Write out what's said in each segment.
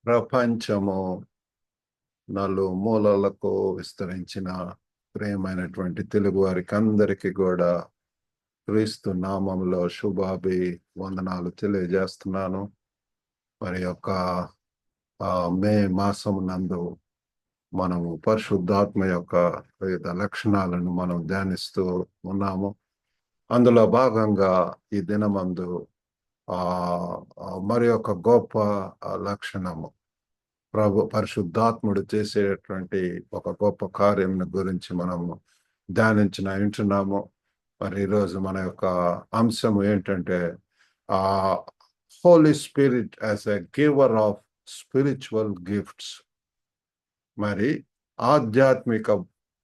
ప్రపంచము నలుమూలలకు విస్తరించిన ప్రియమైనటువంటి తెలుగు వారికి అందరికీ కూడా క్రీస్తు నామంలో వందనాలు తెలియజేస్తున్నాను. మరి యొక్క మే మాసం నందు మనము పరిశుద్ధాత్మ యొక్క వివిధ లక్షణాలను మనం ధ్యానిస్తూ ఉన్నాము. అందులో భాగంగా ఈ దినమందు మరి ఒక గొప్ప లక్షణము, పరిశుద్ధాత్ముడు చేసేటువంటి ఒక గొప్ప కార్యం గురించి మనము వింటున్నాము. మరి ఈరోజు మన యొక్క అంశం ఏంటంటే ఆ Holy Spirit as a giver of spiritual gifts. మరి ఆధ్యాత్మిక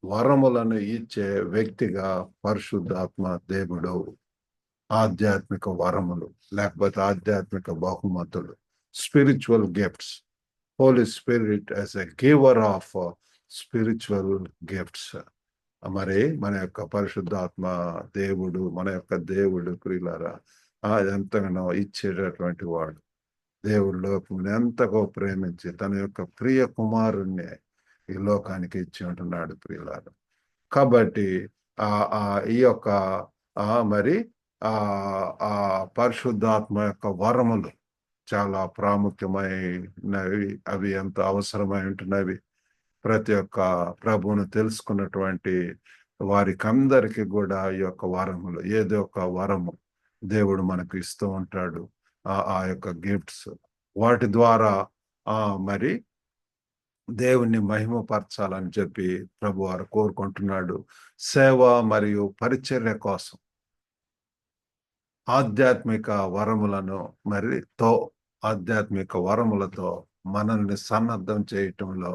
వరములను ఇచ్చే వ్యక్తిగా పరిశుద్ధాత్మ దేవుడు. ఆధ్యాత్మిక వరములు లేకపోతే ఆధ్యాత్మిక బహుమతులు, spiritual gifts. Holy Spirit as a giver of spiritual gifts. మరి మన యొక్క పరిశుద్ధాత్మ దేవుడు, మన యొక్క దేవుడు ప్రియులారా, ఎంతగానో ఇచ్చేటటువంటి వాడు. దేవుడు లోకముని ఎంతగా ప్రేమించి తన యొక్క ప్రియ కుమారుణ్ణి ఈ లోకానికి ఇచ్చి ఉంటున్నాడు ప్రియులారా. కాబట్టి ఈ యొక్క మరి ఆ పరిశుద్ధాత్మ యొక్క వరములు చాలా ప్రాముఖ్యమైనవి. అవి ఎంత అవసరమై ఉంటున్నవి. ప్రతి ఒక్క ప్రభువును తెలుసుకున్నటువంటి వారికి అందరికీ కూడా ఈ యొక్క వరములు, ఏదో ఒక వరము దేవుడు మనకు ఇస్తూ ఉంటాడు. ఆ యొక్క గిఫ్ట్స్, వాటి ద్వారా మరి దేవుణ్ణి మహిమపరచాలని చెప్పి ప్రభు వారు కోరుకుంటున్నాడు. సేవ మరియు పరిచర్య కోసం ఆధ్యాత్మిక వరములను ఆధ్యాత్మిక వరములతో మనల్ని సన్నద్ధం చేయటంలో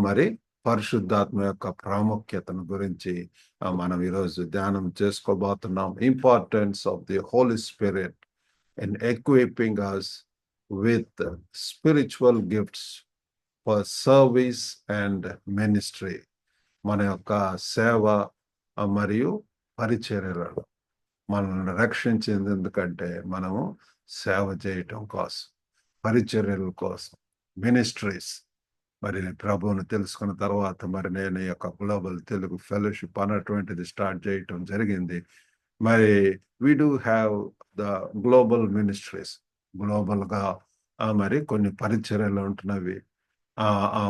మరి పరిశుద్ధాత్మ యొక్క ప్రాముఖ్యతను గురించి మనం ఈరోజు ధ్యానం చేసుకోబోతున్నాం. Importance of the Holy Spirit in equipping us with spiritual gifts for service and ministry. మన యొక్క సేవ మరియు పరిచర్యలలో మనల్ని రక్షించింది. ఎందుకంటే మనము సేవ చేయటం కోసం, పరిచర్యల కోసం, మినిస్ట్రీస్. మరి ప్రభువును తెలుసుకున్న తర్వాత మరి నేను ఈ యొక్క గ్లోబల్ తెలుగు ఫెలోషిప్ అన్నటువంటిది స్టార్ట్ చేయటం జరిగింది. మరి we do have the global ministries. గ్లోబల్గా మరి కొన్ని పరిచర్యలు ఉంటున్నవి.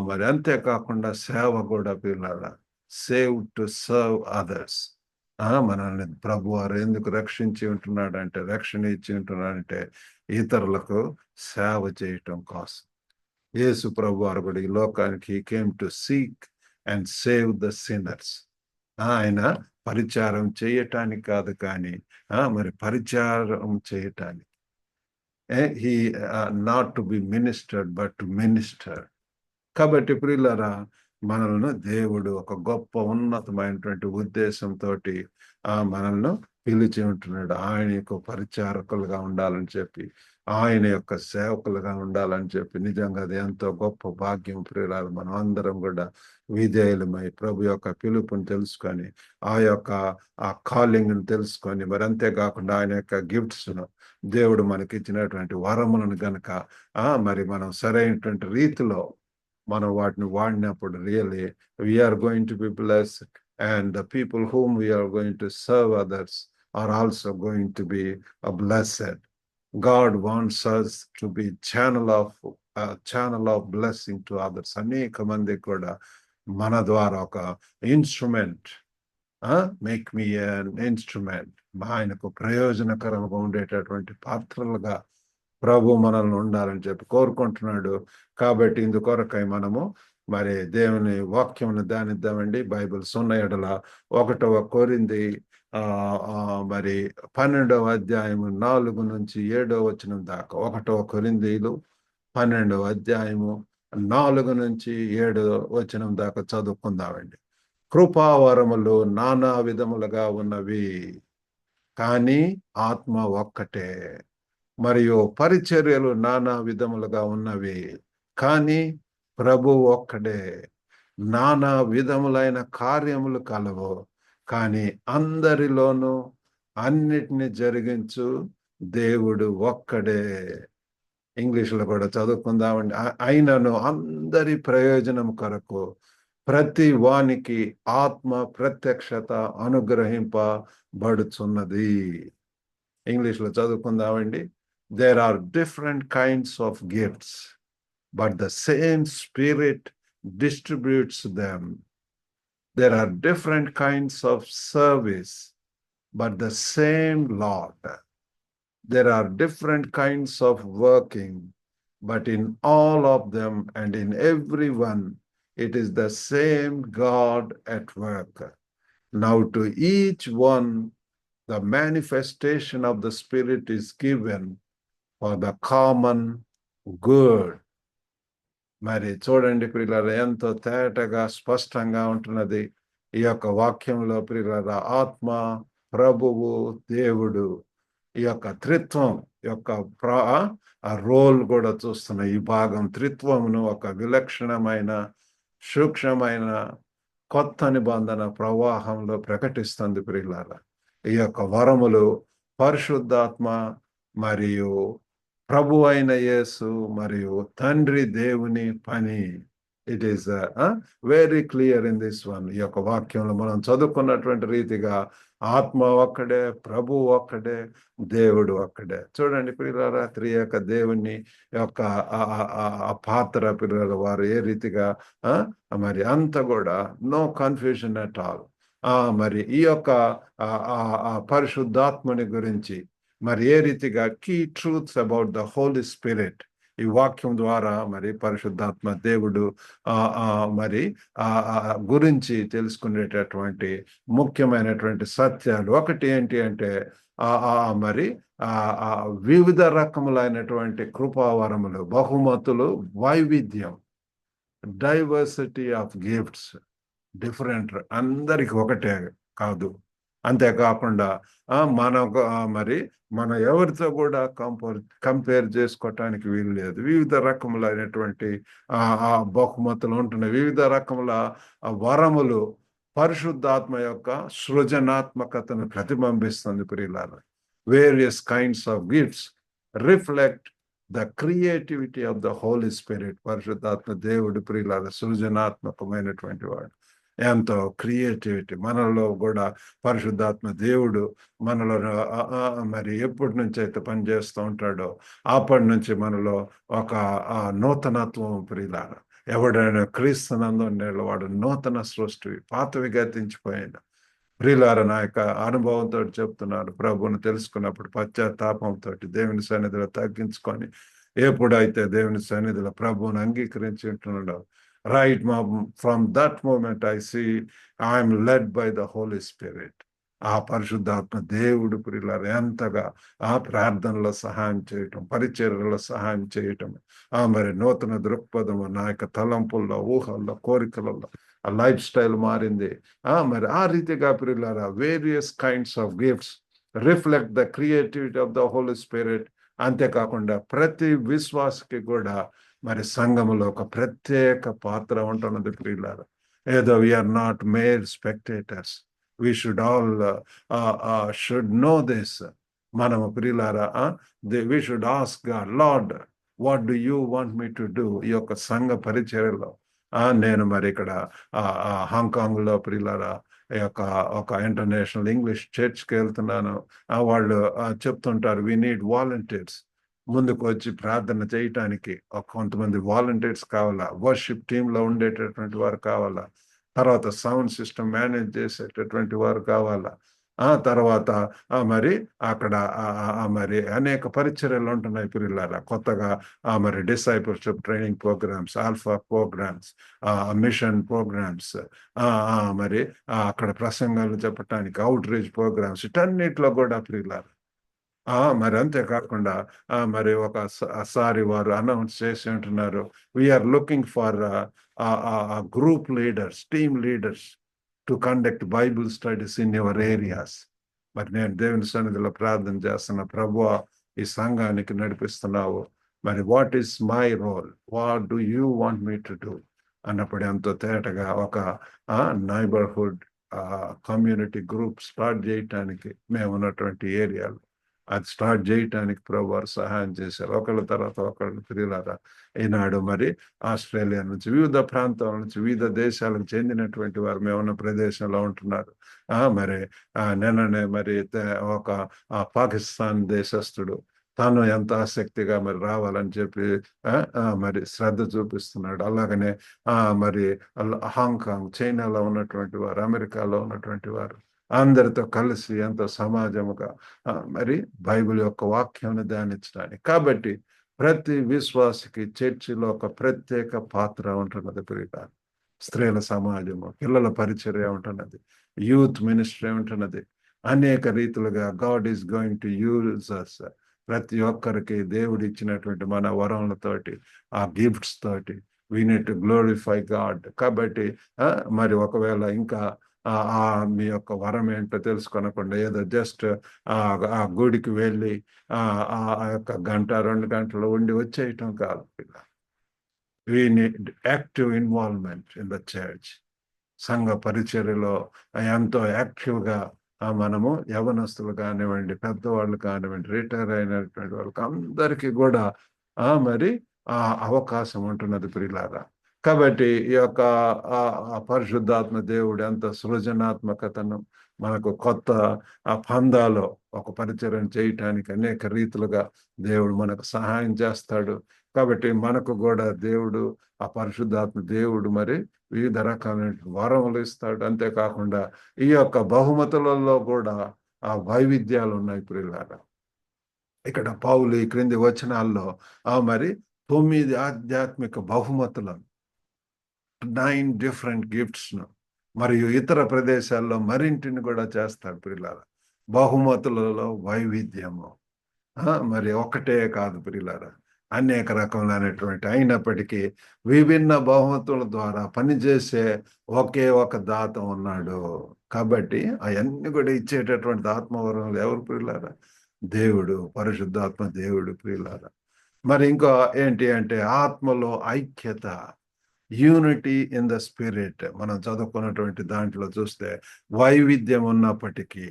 మరి అంతేకాకుండా సేవ కూడా పిల్లల సేవ్ టు సర్వ్ అదర్స్. మనల్ని ప్రభు వారు ఎందుకు రక్షించి ఉంటున్నాడంటే, రక్షణ ఇచ్చి ఉంటున్నాడంటే ఇతరులకు సేవ చేయటం కోసం. యేసు ప్రభు వారు కూడా ఈ లోకానికి came to seek and save the sinners. ఆయన పరిచారం చేయటానికి కాదు, కానీ మరి పరిచారం చేయటానికి. He not to be ministered but to minister. కాబట్టి ప్రియులారా, మనల్ని దేవుడు ఒక గొప్ప ఉన్నతమైనటువంటి ఉద్దేశంతో మనల్ని పిలిచి ఉంటున్నాడు. ఆయన యొక్క పరిచారకులుగా ఉండాలని చెప్పి, ఆయన యొక్క సేవకులుగా ఉండాలని చెప్పి. నిజంగా అది ఎంతో గొప్ప భాగ్యం ప్రియులారా. మనం అందరం కూడా విధేయులమై ప్రభు యొక్క పిలుపుని తెలుసుకొని, ఆ కాలింగ్ని తెలుసుకొని, మరి అంతేకాకుండా ఆయన యొక్క గిఫ్ట్స్ను, దేవుడు మనకి ఇచ్చినటువంటి వరములను గనక మరి మనం సరైనటువంటి రీతిలో మనం వాటిని వాడినప్పుడు really we are going to be blessed, and the people whom we are going to serve others are also going to be blessed. God wants us to be channel of blessing to others. అనేక మంది కూడా మన ద్వారా ఒక instrument, make me an instrument, ఆయనకు ప్రయోజనకరంగా ఉండేటటువంటి పాత్రలుగా ప్రభు మనల్ని ఉండాలని చెప్పి కోరుకుంటున్నాడు. కాబట్టి ఇందుకొరకై మనము మరి దేవుని వాక్యమును ధ్యానిద్దామండి. బైబిల్స్ ఉన్న ఎడల 1వ కొరింథీ మరి 12వ అధ్యాయము 4 నుంచి 7వ వచనం దాకా, 1వ కొరింథీలు 12వ అధ్యాయము 4 నుంచి 7వ వచనం దాకా చదువుకుందామండి. కృపావరములు నానా విధములుగా ఉన్నవి, కానీ ఆత్మ ఒక్కటే. మరియు పరిచర్యలు నానా విధములుగా ఉన్నవి, కానీ ప్రభు ఒక్కడే. నానా విధములైన కార్యములు కలవు, కానీ అందరిలోనూ అన్నిటిని జరిగించు దేవుడు ఒక్కడే. ఇంగ్లీష్లో కూడా చదువుకుందామండి. అయినను అందరి ప్రయోజనం కొరకు ప్రతి వానికి ఆత్మ ప్రత్యక్షత అనుగ్రహింపబడుచున్నది. ఇంగ్లీష్లో చదువుకుందామండి. There are different kinds of gifts, but the same spirit distributes them. There are different kinds of service, but the same Lord. There are different kinds of working, but in all of them and in everyone, it is the same God at work. Now to each one, the manifestation of the Spirit is given for the common good. మరి చూడండి ప్రియులారా, ఎంతో తేటగా స్పష్టంగా ఉంటున్నది ఈ యొక్క వాక్యంలో ప్రియులారా. ఆత్మ, ప్రభువు, దేవుడు ఈ యొక్క త్రిత్వం యొక్క ఆ రోల్ కూడా చూస్తున్న ఈ భాగం త్రిత్వమును ఒక విలక్షణమైన, సూక్ష్మమైన కొత్త నిబంధన ప్రవాహంలో ప్రకటిస్తుంది ప్రియులారా. ఈ యొక్క వరములు పరిశుద్ధాత్మ మరియు ప్రభు అయిన యేసు మరియు తండ్రి దేవుని పని. It is very clear in this one. ఈ యొక్క వాక్యంలో మనం చదువుకున్నటువంటి రీతిగా ఆత్మ ఒక్కడే, ప్రభు ఒక్కడే, దేవుడు ఒక్కడే. చూడండి ప్రియులారా, త్రియేక దేవుని యొక్క ఆ పాత్ర ప్రియులారా, వారు ఏ రీతిగా మరి అంత కూడా నో కన్ఫ్యూజన్ అట్ ఆల్. మరి ఈ యొక్క పరిశుద్ధాత్మని గురించి మరి ఏ రీతిగా key truths about the Holy Spirit ఈ వాక్యం ద్వారా మరి పరిశుద్ధాత్మ దేవుడు మరి గురించి తెలుసుకునేటటువంటి ముఖ్యమైనటువంటి సత్యాలు ఒకటి ఏంటి అంటే మరి వివిధ రకములైనటువంటి కృపావరములు, బహుమతులు, వైవిధ్యం, డైవర్సిటీ ఆఫ్ గిఫ్ట్స్, డిఫరెంట్, అందరికి ఒకటే కాదు. అంతేకాకుండా మరి మనం ఎవరితో కూడా కంపేర్ చేసుకోవటానికి వీలు లేదు. వివిధ రకములైనటువంటి బహుమతులు ఉంటున్నాయి, వివిధ రకముల వరములు పరిశుద్ధాత్మ యొక్క సృజనాత్మకతను ప్రతిబింబిస్తుంది ప్రియులారా. Various kinds of gifts reflect the creativity of the Holy Spirit. పరిశుద్ధాత్మ దేవుడు ప్రియులారా సృజనాత్మకమైనటువంటి వాడు, ఎంతో క్రియేటివిటీ మనలో కూడా పరిశుద్ధాత్మ దేవుడు మనలో మరి ఎప్పటి నుంచి అయితే పనిచేస్తూ ఉంటాడో అప్పటి నుంచి మనలో ఒక నూతనత్వం ప్రియులారా. ఎవడైనా క్రీస్తునందు ఉండేవాడు వాడు నూతన సృష్టి, పాతవి గతించిపోయిన. ప్రియులారా, నా యొక్క అనుభవంతో చెప్తున్నాను, ప్రభువును తెలుసుకున్నప్పుడు పశ్చాత్తాపంతో దేవుని సన్నిధిలో తగ్గించుకొని ఎప్పుడైతే దేవుని సన్నిధిలో ప్రభువును అంగీకరించి ఉంటున్నాడో, right from that moment I see I am led by the Holy Spirit. ఆ పరిశుద్ధాత్మ దేవుడు ప్రియులారా ఎంతగా ఆ ప్రార్థనలో సహాయం చేయటం, పరిచర్యలో సహాయం చేయటం, మరి నూతన దృక్పథము, నా యొక్క తలంపుల్లో, ఊహల్లో, కోరికలలో ఆ లైఫ్ స్టైల్ మారింది. మరి ఆ రీతిగా ప్రియులారా various kinds of gifts reflect the creativity of the Holy Spirit. అంతేకాకుండా ప్రతి విశ్వాసకి కూడా మరి సంఘములో ఒక ప్రత్యేక పాత్ర ఉంటున్నది ప్రియులారా. ఏదో we are not mere spectators, we should all should know this. మనము ప్రియులారా we should ask God, Lord what do you want me to do. ఈ యొక్క సంఘ పరిచర్యలో నేను మరి ఇక్కడ హాంకాంగ్లో ప్రియులారా ఈ యొక్క ఒక ఇంటర్నేషనల్ ఇంగ్లీష్ చర్చ్కి వెళ్తున్నాను. వాళ్ళు చెప్తుంటారు, వీ నీడ్ వాలంటీర్స్. ముందుకు వచ్చి ప్రార్థన చేయటానికి కొంతమంది వాలంటీర్స్ కావాలా, వర్షిప్ టీంలో ఉండేటటువంటి వారు కావాలా, తర్వాత సౌండ్ సిస్టమ్ మేనేజ్ చేసేటటువంటి వారు కావాలా, తర్వాత మరి అక్కడ మరి అనేక పరిచర్యలు ఉంటున్నాయి పిల్లలారా. కొత్తగా మరి discipleship training programmes, Alpha programmes, mission programmes, మరి అక్కడ ప్రసంగాలు చెప్పటానికి అవుట్ రీచ్ ప్రోగ్రామ్స్, ఇటన్నిటిలో కూడా పిల్లలారా. మరి అంతేకాకుండా మరి ఒకసారి వారు అనౌన్స్ చేసి ఉంటున్నారు, we are looking for group leaders, team leaders to conduct Bible studies in your areas. మరి నేను దేవుని సన్నిధిలో ప్రార్థన చేస్తున్న, ప్రభువా ఈ సంఘానికి నడిపిస్తున్నావు, మరి what is my role, what do you want me to do అన్నప్పుడు ఎంతో తేటగా ఒక నైబర్హుడ్ కమ్యూనిటీ గ్రూప్ స్టార్ట్ చేయటానికి మేము ఉన్నటువంటి ఏరియాలో అది స్టార్ట్ చేయటానికి ప్రభు వారు సహాయం చేశారు. ఒకళ్ళ తర్వాత ఒకళ్ళు ప్రియులారా ఈనాడు మరి ఆస్ట్రేలియా నుంచి వివిధ ప్రాంతాల నుంచి వివిధ దేశాలకు చెందినటువంటి వారు మేమున్న ప్రదేశంలో ఉంటున్నారు. మరి నిన్ననే మరి ఒక పాకిస్తాన్ దేశస్థుడు తాను ఎంత ఆసక్తిగా మరి రావాలని చెప్పి మరి శ్రద్ధ చూపిస్తున్నాడు. అలాగనే మరి హాంకాంగ్, చైనాలో ఉన్నటువంటి వారు, అమెరికాలో ఉన్నటువంటి వారు అందరితో కలిసి ఎంతో సమాజముగా మరి బైబిల్ యొక్క వాక్యాన్ని ధ్యానించడానికి. కాబట్టి ప్రతి విశ్వాసికి చర్చిలో ఒక ప్రత్యేక పాత్ర ఉంటున్నది. ప్రియులారా, స్త్రీల సమాజము, పిల్లల పరిచర్య ఉంటున్నది, యూత్ మినిస్ట్రీ ఉంటున్నది. అనేక రీతులుగా God is going to use us. ప్రతి ఒక్కరికి దేవుడు ఇచ్చినటువంటి మన వరములతోటి, ఆ గిఫ్ట్స్ తోటి we need to glorify God. కాబట్టి మరి ఒకవేళ ఇంకా మీ యొక్క వరం ఏంటో తెలుసుకొనకుండా ఏదో జస్ట్ ఆ గుడికి వెళ్ళి ఆ యొక్క గంట 2 గంటలు ఉండి వచ్చేయటం కాదు. We need active involvement in the church. సంఘ పరిచర్యలో ఎంతో యాక్టివ్గా మనము యవనస్తులు కానివ్వండి, పెద్దవాళ్ళు కానివ్వండి, రిటైర్ అయినటువంటి వాళ్ళకి అందరికీ కూడా మరి అవకాశం ఉంటున్నది ప్రియులారా. కాబట్టి ఈ యొక్క పరిశుద్ధాత్మ దేవుడు ఎంత సృజనాత్మకతను మనకు కొత్త పందాలో ఒక పరిచయం చేయటానికి అనేక రీతులుగా దేవుడు మనకు సహాయం చేస్తాడు. కాబట్టి మనకు కూడా దేవుడు, ఆ పరిశుద్ధాత్మ దేవుడు మరి వివిధ రకాలైన వరములు ఇస్తాడు. అంతేకాకుండా ఈ యొక్క బహుమతులలో కూడా ఆ వైవిధ్యాలు ఉన్నాయి ప్రియులారా. ఇక్కడ పౌలు ఈ క్రింది వచనాల్లో మరి 9 ఆధ్యాత్మిక బహుమతులను, 9 డిఫరెంట్ గిఫ్ట్స్ ను మరియు ఇతర ప్రదేశాల్లో మరింటిని కూడా చేస్తాడు ప్రియులారా. బహుమతులలో వైవిధ్యము మరి ఒకటే కాదు ప్రియులారా, అనేక రకములైనటువంటి అయినప్పటికీ విభిన్న బహుమతుల ద్వారా పనిచేసే ఒకే ఒక దాత ఉన్నాడు. కాబట్టి అవన్నీ కూడా ఇచ్చేటటువంటి ఆత్మవరములు ఎవరు ప్రియులారా? దేవుడు, పరిశుద్ధాత్మ దేవుడు ప్రియులారా. మరి ఇంకో ఏంటి అంటే ఆత్మలో ఐక్యత, యూనిటీ ఇన్ ద స్పిరిట్. మనం చదువుకున్నటువంటి దాంట్లో చూస్తే వైవిధ్యం ఉన్నప్పటికీ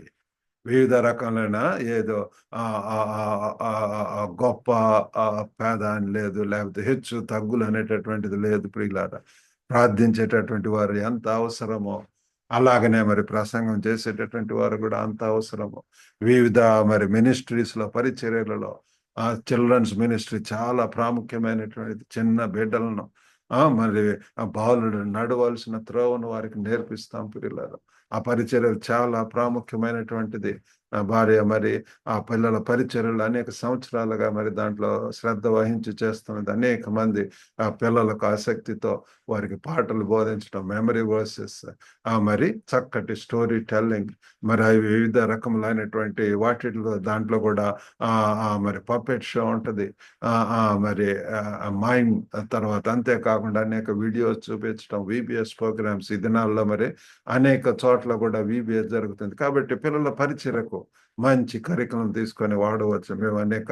వివిధ రకాలైన ఏదో గొప్ప పేద అని లేదు, లేకపోతే హెచ్చు తగ్గులు అనేటటువంటిది లేదు ప్రియులారా. ప్రార్థించేటటువంటి వారు ఎంత అవసరమో అలాగనే మరి ప్రసంగం చేసేటటువంటి వారు కూడా అంత అవసరము. వివిధ మరి మినిస్ట్రీస్లో, పరిచర్యలలో చిల్డ్రన్స్ మినిస్ట్రీ చాలా ప్రాముఖ్యమైనటువంటిది. చిన్న బిడ్డలను మరి బాలుడు నడవలసిన త్రోవను వారికి నేర్పిస్తాం ప్రియులారా. ఆ పరిచర్యలు చాలా ప్రాముఖ్యమైనటువంటిది. భార్య మరి ఆ పిల్లల పరిచర్యలు అనేక సంవత్సరాలుగా మరి దాంట్లో శ్రద్ధ వహించి చేస్తున్నది. అనేక మంది ఆ పిల్లలకు ఆసక్తితో వారికి పాటలు బోధించడం, మెమరీ వర్సెస్, మరి చక్కటి స్టోరీ టెల్లింగ్, మరి అవి వివిధ రకములైనటువంటి వాటిలో దాంట్లో కూడా మరి పప్పెట్ షో ఉంటుంది, మరి మైమ్, తర్వాత అంతేకాకుండా అనేక వీడియోస్ చూపించడం, విబిఎస్ ప్రోగ్రామ్స్. ఈ దినాల్లో మరి అనేక చోట్ల కూడా విబిఎస్ జరుగుతుంది. కాబట్టి పిల్లల పరిచయకు మంచి కరికులం తీసుకొని వాడవచ్చు. మేము అనేక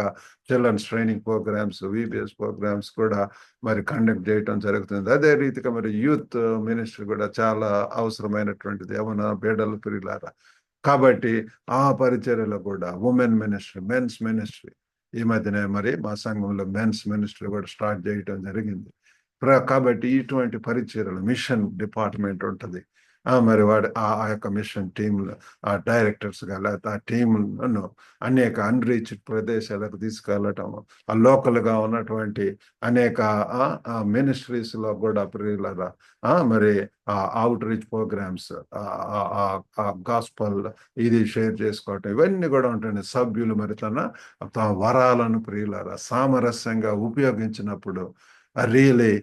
children's training programmes, VBS programmes కూడా మరి కండక్ట్ చేయటం జరుగుతుంది. అదే రీతిగా మరి యూత్ మినిస్ట్రీ కూడా చాలా అవసరమైనటువంటిది యవన బిడ్డల ప్రియులారా. కాబట్టి ఆ పరిచర్యలో కూడా ఉమెన్ మినిస్ట్రీ, మెన్స్ మినిస్ట్రీ, ఈ మధ్యనే మరి మా సంఘంలో మెన్స్ మినిస్ట్రీ కూడా స్టార్ట్ చేయటం జరిగింది. కాబట్టి ఇటువంటి పరిచర్యలు, మిషన్ డిపార్ట్మెంట్ ఉంటుంది. మరి వాడు ఆ యొక్క మిషన్ టీంలో డైరెక్టర్స్గా లేకపోతే ఆ టీంను అనేక అన్రీచ్డ్ ప్రదేశాలకు తీసుకెళ్ళటం, ఆ లోకల్గా ఉన్నటువంటి అనేక మినిస్ట్రీస్లో కూడా ప్రియులరా మరి అవుట్ రీచ్ ప్రోగ్రామ్స్, గాస్పల్ ఇది షేర్ చేసుకోవటం, ఇవన్నీ కూడా ఉంటుంది. సభ్యులు మరి తమ వరాలను ప్రియులరా సామరస్యంగా ఉపయోగించినప్పుడు రియలీ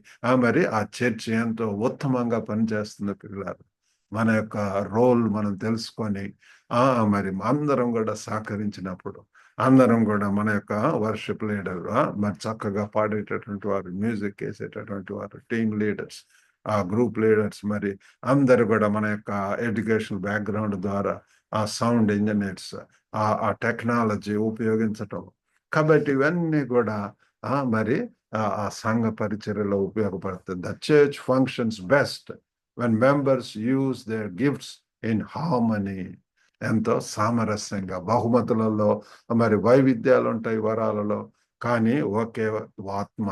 మరి ఆ చర్చ్ ఎంతో ఉత్తమంగా పనిచేస్తుంది ప్రియులారా. మన యొక్క రోల్ మనం తెలుసుకొని మరి అందరం కూడా సహకరించినప్పుడు, అందరం కూడా మన యొక్క వర్షిప్ లీడర్, మరి చక్కగా పాడేటటువంటి వారు, మ్యూజిక్ వేసేటటువంటి వారు, టీమ్ లీడర్స్, గ్రూప్ లీడర్స్, మరి అందరు కూడా మన యొక్క ఎడ్యుకేషన్ బ్యాక్గ్రౌండ్ ద్వారా ఆ సౌండ్ ఇంజనీర్స్, ఆ టెక్నాలజీ ఉపయోగించటం. కాబట్టి ఇవన్నీ కూడా మరి ఆ సంఘ పరిచర్యలో ఉపయోగపడుతుంది. The church functions best when members use their gifts in harmony. ఎంతో సామరస్యంగా. బహుమతులలో మరి వైవిధ్యాలు ఉంటాయి వరాలలో, కానీ ఒకే ఆత్మ.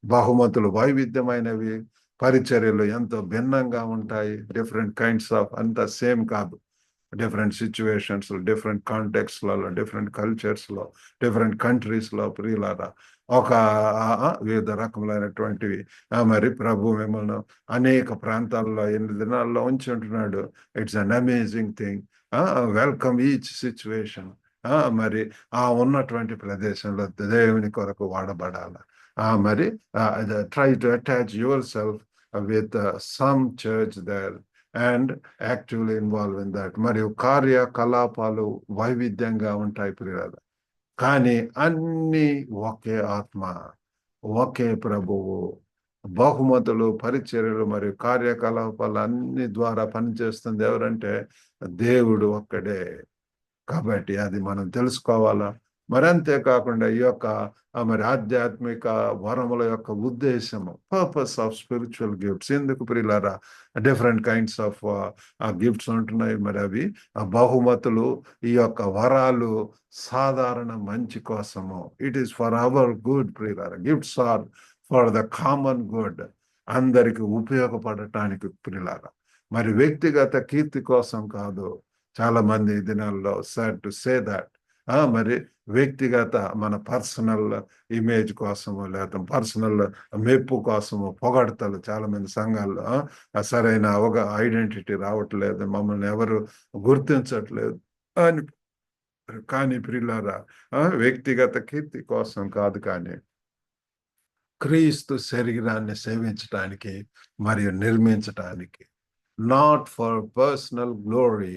బహుమతులు వైవిధ్యమైనవి, పరిచర్యలు ఎంతో భిన్నంగా ఉంటాయి. డిఫరెంట్ కైండ్స్ ఆఫ్, అంత సేమ్ కాదు. డిఫరెంట్ సిచ్యువేషన్స్, డిఫరెంట్ కాంటెక్స్లలో, డిఫరెంట్ కల్చర్స్లో, డిఫరెంట్ కంట్రీస్లో ప్రియులారా ఒక వివిధ రకములైనటువంటివి. మరి ప్రభు మిమ్మల్ని అనేక ప్రాంతాల్లో 8 దినాల్లో ఉంచి ఉంటున్నాడు. It's an amazing thing. Welcome each situation. మరి ఉన్నటువంటి ప్రదేశంలో దేవుని కొరకు వాడబడాలి. మరి try to attach yourself with some church there and actively involve in that. మరియు కార్యకలాపాలు వైవిధ్యంగా ఉంటాయి ప్రియులారా, కానీ అన్ని ఒకే ఆత్మ, ఒకే ప్రభువు. బహుమతులు, పరిచర్యలు మరియు కార్యకలాపాలు అన్ని ద్వారా పనిచేస్తుంది ఎవరంటే దేవుడు ఒక్కడే. కాబట్టి అది మనం తెలుసుకోవాలా. మరి అంతేకాకుండా ఈ యొక్క మరి ఆధ్యాత్మిక వరముల యొక్క ఉద్దేశము, పర్పస్ ఆఫ్ స్పిరిచువల్ గిఫ్ట్స్ ఎందుకు ప్రియులారా, డిఫరెంట్ కైండ్స్ ఆఫ్ గిఫ్ట్స్ ఉంటున్నాయి. మరి అవి బహుమతులు, ఈ యొక్క వరాలు సాధారణ మంచి కోసము. It is for our good ప్రియులారా. Gifts are for the common good, అందరికి ఉపయోగపడటానికి ప్రియులారా. మరి వ్యక్తిగత కీర్తి కోసం కాదు. చాలా మంది ఈ దినాల్లో సాడ్ టు సే దాట్ మరి వ్యక్తిగత మన పర్సనల్ ఇమేజ్ కోసము, లేదా పర్సనల్ మెప్పు కోసము పొగడతలు చాలా మంది సంఘాల్లో సరైన ఐడెంటిటీ రావట్లేదు, మమ్మల్ని ఎవరు గుర్తించట్లేదు అని. కానీ ప్రియులారా, వ్యక్తిగత కీర్తి కోసం కాదు, కానీ క్రీస్తు శరీరాన్ని సేవించటానికి మరియు నిర్మించటానికి. Not for personal glory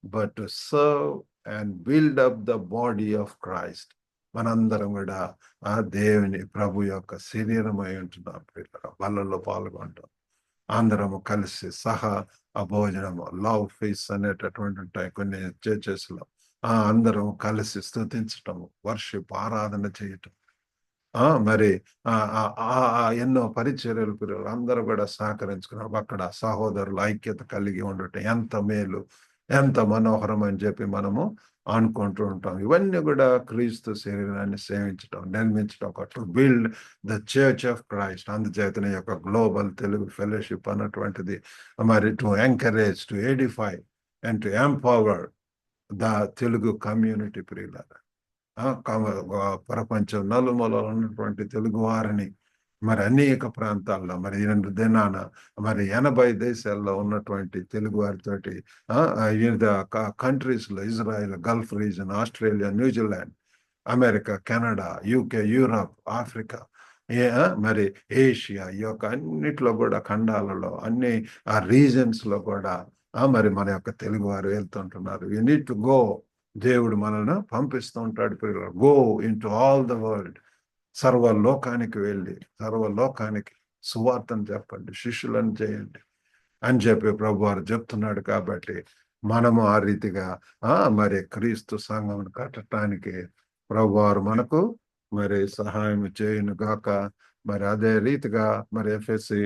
but to serve and build up the body of Christ. మనందరం కూడా దేవుని ప్రభు యొక్క శరీరమై ఉంటున్నాం పిల్లలు. బలలో పాల్గొంటాం, అందరము కలిసి సహా భోజనము, లవ్ ఫీస్ అనేటటువంటి ఉంటాయి కొన్ని చర్చెస్ లో. అందరం కలిసి స్తుతించటము, వర్షిప్, ఆరాధన చేయటం, మరి ఎన్నో పరిచర్యలు పిల్లలు అందరూ కూడా సహకరించుకున్నాం. అక్కడ సహోదరులు ఐక్యత కలిగి ఉండటం ఎంత మేలు, ఎంత మనోహరం అని చెప్పి మనము అనుకుంటూ ఉంటాం. ఇవన్నీ కూడా క్రీస్తు శరీరాన్ని సేవించటం, నిర్మించటం, to build the church of Christ. అందుచేతనే యొక్క గ్లోబల్ తెలుగు ఫెలోషిప్ అన్నటువంటిది మరి to encourage, to edify and to empower the Telugu community ప్రియులారా. ప్రపంచం నలుమూలలో ఉన్నటువంటి తెలుగు వారిని మరి అనేక ప్రాంతాల్లో మరి 2 దినాన మరి 80 దేశాల్లో ఉన్నటువంటి తెలుగు వారితోటి వివిధ కంట్రీస్ లో, Israel, Gulf reason, Australia, New Zealand, America, Canada, UK, Europe, Africa, మరి ఏషియా, ఈ యొక్క అన్నిట్లో కూడా ఖండాలలో, అన్ని రీజన్స్ లో కూడా మరి మన యొక్క తెలుగు వారు వెళ్తుంటున్నారు. You need to go. దేవుడు మనల్ని పంపిస్తూ ఉంటాడు పిల్లలు. Go into all the world. సర్వలోకానికి వెళ్ళి, సర్వలోకానికి సువార్తను చెప్పండి, శిష్యులను చేయండి అని చెప్పి ప్రభు వారు చెప్తున్నాడు. కాబట్టి మనము ఆ రీతిగా మరి క్రీస్తు సంఘం కట్టడానికి ప్రభు వారు మనకు మరి సహాయం చేయను గాక. మరి అదే రీతిగా మరి ఎఫెసి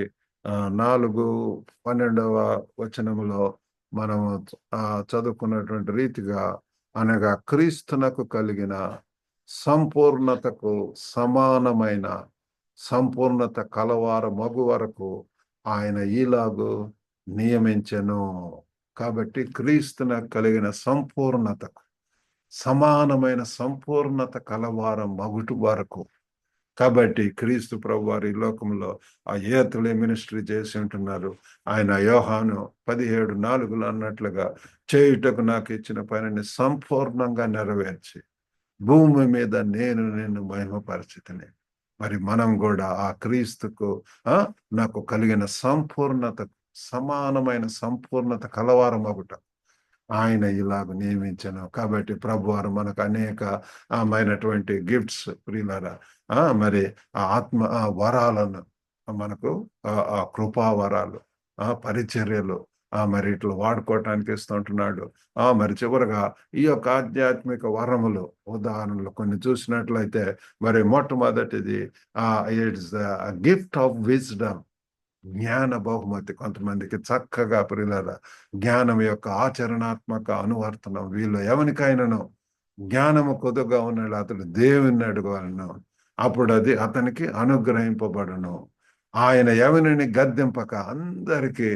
4:12 వచనములో మనము చదువుకున్నటువంటి రీతిగా, అనగా క్రీస్తునకు కలిగిన సంపూర్ణతకు సమానమైన సంపూర్ణత కలవారు మగు వరకు ఆయన ఈలాగు నియమించెను. కాబట్టి క్రీస్తునకు కలిగిన సంపూర్ణతకు సమానమైన సంపూర్ణత కలవారం మగుటు వరకు. కాబట్టి క్రీస్తు ప్రభు వారు ఈ లోకంలో ఏతులే మినిస్ట్రీ చేసి ఉంటున్నారు. ఆయన యోహాను 17:4 అన్నట్లుగా చేయుటకు నాకు ఇచ్చిన పనిని సంపూర్ణంగా నెరవేర్చి భూమి మీద నేను నిన్ను మహిమపరిచితిని. మరి మనం కూడా ఆ క్రీస్తుకు నాకు కలిగిన సంపూర్ణత, సమానమైన సంపూర్ణత కలవారం ఒకట ఆయన ఇలాగ నియమించను. కాబట్టి ప్రభు వారు మనకు అనేకమైనటువంటి గిఫ్ట్స్ ప్రియులారా, మరి ఆత్మ వరాలను మనకు కృపా వరాలు, పరిచర్యలు మరి ఇట్లా వాడుకోవటానికి ఇస్తుంటున్నాడు. మరి చివరగా ఈ యొక్క ఆధ్యాత్మిక వరములు ఉదాహరణలు కొన్ని చూసినట్లయితే, మరి మొట్టమొదటిది it's the gift of wisdom. జ్ఞాన బహుమతి కొంతమందికి చక్కగా ప్రియులారా జ్ఞానం యొక్క ఆచరణాత్మక అనువర్తనం వీళ్ళు ఎవరికైనాను జ్ఞానము కొద్దుగా ఉన్నాడు అతడు దేవుని అడగలను అప్పుడు అది అతనికి అనుగ్రహింపబడును. ఆయన ఎవరిని గద్దెంపక అందరికీ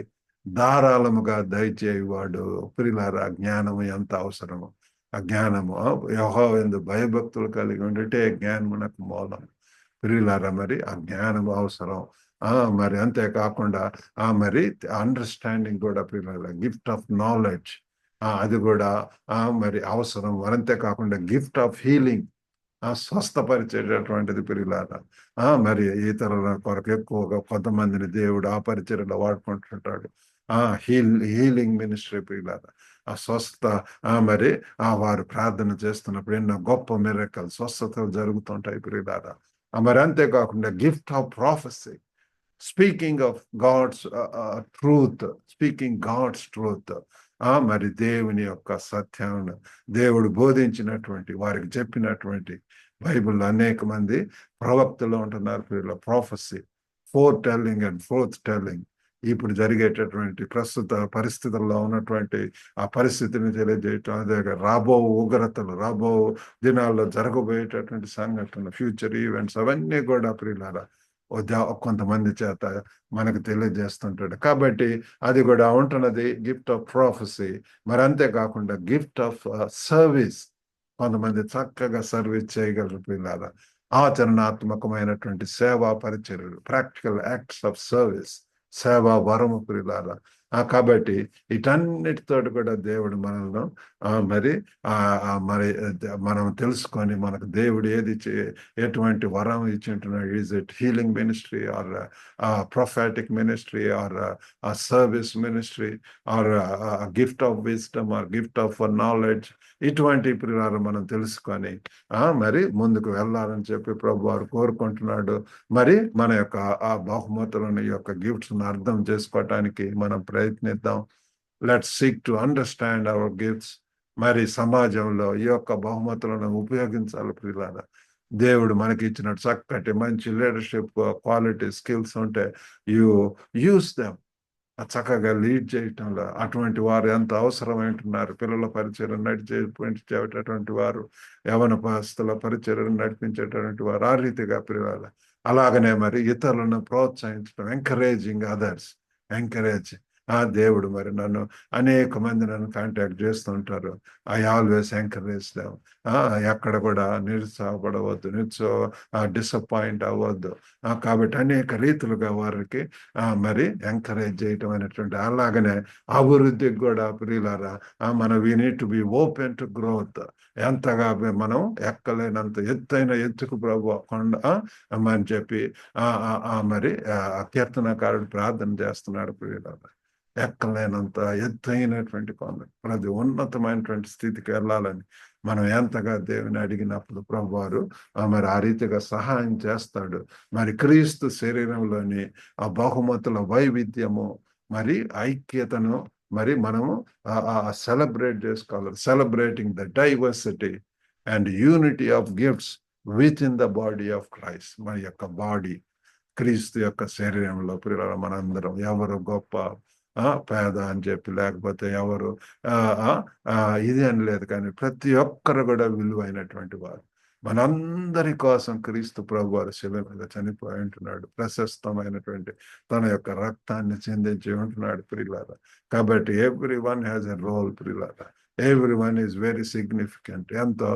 ధారాళముగా దయచేయువాడు. ప్రియులారా జ్ఞానము ఎంత అవసరము. ఆ జ్ఞానము యెహోవాయందు భయభక్తులు కలిగి ఉండిటే జ్ఞానమునకు మూలం. ప్రియులారా మరి ఆ జ్ఞానం అవసరం. మరి అంతేకాకుండా మరి అండర్స్టాండింగ్ కూడా పిల్లల గిఫ్ట్ ఆఫ్ నాలెడ్జ్ అది కూడా మరి అవసరం. అంతేకాకుండా గిఫ్ట్ ఆఫ్ హీలింగ్ స్వస్థపరిచేటటువంటిది పిల్లలారా. మరి ఇతరుల కొరకు ఎక్కువగా కొంతమందిని దేవుడు ఆ పరిచర్యలో వాడుకుంటుంటాడు. హీలింగ్ మినిస్ట్రీ పిల్లలారా. ఆ స్వస్థ మరి వారు ప్రార్థన చేస్తున్నప్పుడు ఎన్నో గొప్ప మిరకల్ స్వస్థతలు జరుగుతుంటాయి పిల్లలారా. మరి అంతేకాకుండా gift of prophecy, speaking of God's truth మరి దేవుని యొక్క సత్యాన్ని దేవుడు బోధించినటువంటి వారికి చెప్పినటువంటి బైబిల్లో అనేక మంది ప్రవక్తలు ఉంటున్నారు పిల్లలు. Prophecy, four telling and fourth telling ఇప్పుడు జరిగేటటువంటి ప్రస్తుత పరిస్థితుల్లో ఉన్నటువంటి ఆ పరిస్థితిని తెలియజేయటం, అదే రాబో ఉగ్రతలు, రాబో దినాల్లో జరగబోయేటటువంటి సంఘటనలు, ఫ్యూచర్ ఈవెంట్స్ అవన్నీ కూడా ప్రియులారా కొంతమంది చేత మనకు తెలియజేస్తుంటాడు. కాబట్టి అది కూడా ఉంటున్నది గిఫ్ట్ ఆఫ్ ప్రాఫెసీ. మరి అంతేకాకుండా గిఫ్ట్ ఆఫ్ సర్వీస్, కొంతమంది చక్కగా సర్వీస్ చేయగలరు పిల్లల. ఆచరణాత్మకమైనటువంటి సేవా పరిచర్యలు, ప్రాక్టికల్ యాక్ట్స్ ఆఫ్ సర్వీస్, సేవా వరము పిల్లల. కాబట్టి వీటన్నిటితో కూడా దేవుడు మనల్ని మరి మరి మనం తెలుసుకొని మనకు దేవుడు ఎటువంటి వరం ఇచ్చింటున్నాడు. Is it healing ministry or prophetic ministry or service ministry or gift of wisdom or gift of knowledge, ఇటువంటి ప్రియులారా మనం తెలుసుకొని మరి ముందుకు వెళ్ళాలని చెప్పి ప్రభు వారు కోరుకుంటున్నాడు. మరి మన యొక్క ఆ బహుమతులను యొక్క గిఫ్ట్స్ అర్థం చేసుకోవటానికి మనం ప్రయత్నిద్దాం. Let's seek to understand our gifts. మరి సమాజంలో ఈ యొక్క బహుమతులను ఉపయోగించాలి ప్రియులారా. దేవుడు మనకి ఇచ్చినట్టు చక్కటి మంచి లీడర్షిప్ క్వాలిటీ స్కిల్స్ ఉంటే యూస్ దెమ్. చక్కగా లీడ్ చేయటంలో అటువంటి వారు ఎంత అవసరమైంటున్నారు. పిల్లల పరిచయం నడిచేటటువంటి వారు, యవన పాస్తుల పరిచయం నడిపించేటటువంటి వారు, ఆ రీతిగా పిల్లలు. అలాగనే మరి ఇతరులను ప్రోత్సహించడం, ఎంకరేజింగ్ అదర్స్, ఎంకరేజ్. దేవుడు మరి నన్ను అనేక మంది నన్ను కాంటాక్ట్ చేస్తుంటారు. I always encourage them. ఎక్కడ కూడా నిరుత్సాహపడవద్దు, డిసప్పాయింట్ అవ్వద్దు. కాబట్టి అనేక రీతులుగా వారికి మరి ఎంకరేజ్ చేయటం అనేటువంటి. అలాగనే అభివృద్ధికి కూడా ప్రియులారా మనం we need to be open to growth. ఎంతగా మనం ఎక్కలేనంత ఎత్తైన ఎత్తుకు ప్రభు కొండ అని చెప్పి మరి కీర్తనకారుడు ప్రార్థన చేస్తున్నాడు ప్రియులారా. ఎక్కలేనంత ఎత్తైనటువంటి కొండ, ప్రతి ఉన్నతమైనటువంటి స్థితికి వెళ్ళాలని మనం ఎంతగా దేవుని అడిగినప్పుడు ప్రభు వారు మరి ఆ రీతిగా సహాయం చేస్తాడు. మరి క్రీస్తు శరీరంలోని ఆ బహుమతుల వైవిధ్యము మరి ఐక్యతను మరి మనము సెలబ్రేట్ చేసుకోవాలి. Celebrating the diversity and unity of gifts with in the body of Christ. మన యొక్క బాడీ క్రీస్తు యొక్క శరీరంలో ప్రియులారా మనందరం ఎవరు గొప్ప పేద అని చెప్పి, లేకపోతే ఎవరు ఇది అని లేదు, కానీ ప్రతి ఒక్కరు కూడా విలువైనటువంటి వారు. మనందరి కోసం క్రీస్తు ప్రభు వారు శిల మీద చనిపోయి ఉంటున్నాడు. ప్రశస్తమైనటువంటి తన యొక్క రక్తాన్ని చెందించి ఉంటున్నాడు ప్రియులారా. కాబట్టి everyone has a role ప్రియులారా. Everyone is very significant. ఎంతో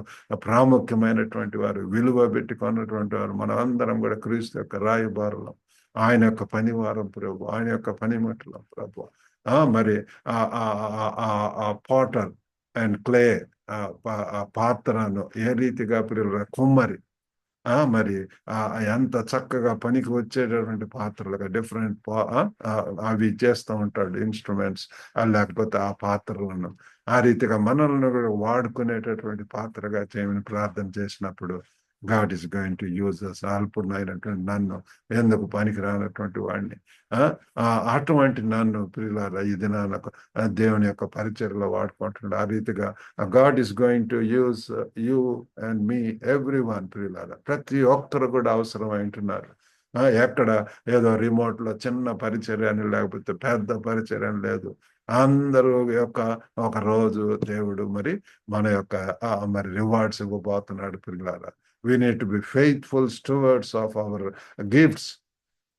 ప్రాముఖ్యమైనటువంటి వారు, విలువ పెట్టుకున్నటువంటి వారు. మనం అందరం కూడా క్రీస్తు యొక్క రాయబారులం, ఆయన యొక్క పనివారం ప్రభు, ఆయన యొక్క పనిముట్లం ప్రభు. మరి పాటర్ అండ్ క్లే పాత్రను ఏ రీతిగా పిల్లలు కుమ్మరి మరి ఎంత చక్కగా పనికి వచ్చేటటువంటి పాత్రలుగా డిఫరెంట్ అవి చేస్తూ ఉంటాడు ఇన్స్ట్రుమెంట్స్, లేకపోతే ఆ పాత్రలను ఆ రీతిగా మనల్ని కూడా వాడుకునేటటువంటి పాత్రగా చేయమని ప్రార్థన చేసినప్పుడు God is going to use us. అల్పుడైనటువంటి నన్ను, ఎందుకు పనికి రానటువంటి వాడిని, అటువంటి నన్ను ప్రియులారా ఈ దినాలకు దేవుని యొక్క పరిచర్లో వాడుకుంటున్నాడు. ఆ రీతిగా God is going to use you and me, every one ప్రియులారా. ప్రతి ఒక్కరు కూడా అవసరం అంటున్నారు. ఎక్కడ ఏదో రిమోట్లో చిన్న పరిచర్య అని లేకపోతే పెద్ద పరిచర్య అని లేదు. అందరూ యొక్క ఒక రోజు దేవుడు మరి మన యొక్క మరి రివార్డ్స్ ఇవ్వబోతున్నాడు పిల్లలారా. We need to be faithful stewards of our gifts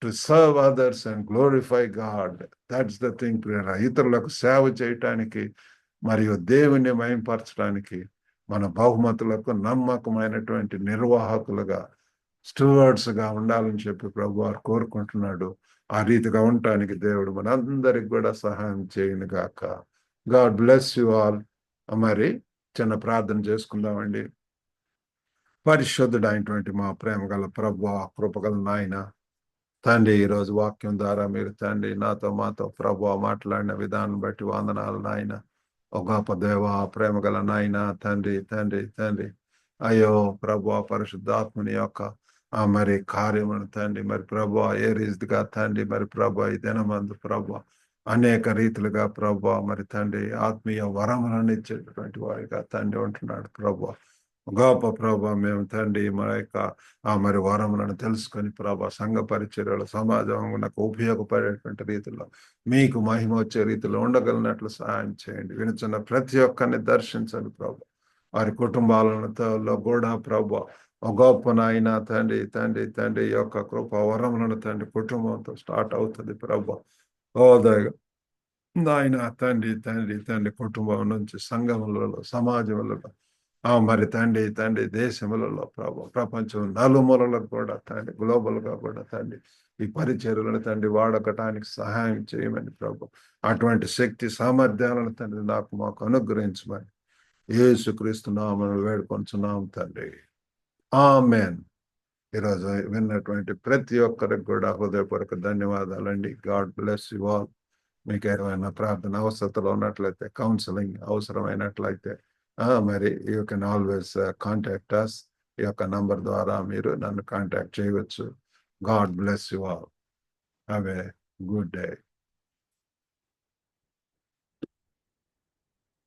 to serve others and glorify God. That's the thing, ప్రియరా. ఇతరులకు సేవ చేయటానికి మరియు దేవుని మహింపరచడానికి మన బహుమతులకు నమ్మకమైనటువంటి నిర్వాహకులుగా, స్టూవర్డ్స్ గా ఉండాలని చెప్పి ప్రభు వారు కోరుకుంటున్నాడు. ఆ రీతిగా ఉండటానికి దేవుడు మనందరికి కూడా సహాయం చేయను గాక. God bless you all. మరి చిన్న ప్రార్థన చేసుకుందామండి. పరిశుద్ధుడైనటువంటి మా ప్రేమ గల ప్రభు, కృపగల నాయన తండ్రి, ఈరోజు వాక్యం ద్వారా మీరు తండ్రి నాతో మాతో ప్రభు మాట్లాడిన విధానం బట్టి వందనాలు నాయన. ఒక గొప్ప దేవ, ప్రేమ గల నాయన తండ్రి తండ్రి తండ్రి. అయ్యో ప్రభు, పరిశుద్ధాత్మని యొక్క మరి కార్యమును తండ్రి మరి ప్రభు ఏ రీతిగా తండ్రి మరి ప్రభు ఈ దినమందు ప్రభు అనేక రీతిలుగా ప్రభు మరి తండ్రి ఆత్మీయ వరములను ఇచ్చేటటువంటి వారిగా తండ్రి ఉంటున్నాడు ప్రభు. గొప్ప ప్రభా మేము తండ్రి మన యొక్క మరి వరములను తెలుసుకొని ప్రభా సంఘ పరిచర్యలు సమాజంకు ఉపయోగపడేటువంటి రీతిలో మీకు మహిమ వచ్చే రీతిలో ఉండగలిగినట్లు సహాయం చేయండి. వినుచున్న ప్రతి ఒక్కరిని దర్శించండి ప్రభా. వారి కుటుంబాలతో కూడా ప్రభా గొప్ప నాయన తండ్రి తండ్రి తండ్రి యొక్క కృప వరములను తండ్రి కుటుంబంతో స్టార్ట్ అవుతుంది ప్రభా. ఓదయ నాయన తండ్రి తండ్రి తండ్రి కుటుంబం నుంచి సంఘములలో సమాజంలో మరి తండ్రి తండ్రి దేశములలో ప్రభు ప్రపంచం నలుమూలలకు కూడా తండ్రి గ్లోబల్ గా కూడా తండ్రి ఈ పరిచర్యలను తండ్రి వాడకటానికి సహాయం చేయమని ప్రభు అటువంటి శక్తి సామర్థ్యాలను తండ్రి మాకు అనుగ్రహించమని యేసుక్రీస్తు నామమున వేడుకొంచున్నాం తండ్రి. ఆమేన్. ఈరోజు విన్నటువంటి ప్రతి ఒక్కరికి కూడా హృదయపూర్వక ధన్యవాదాలండి. God bless you all. మీకు ఏమైనా ప్రార్థన అవసరతలో ఉన్నట్లయితే, కౌన్సిలింగ్ అవసరమైనట్లయితే మరి you can always contact us. ఈ యొక్క నంబర్ ద్వారా మీరు నన్ను కాంటాక్ట్ చేయవచ్చు. God bless you all. Have a good day.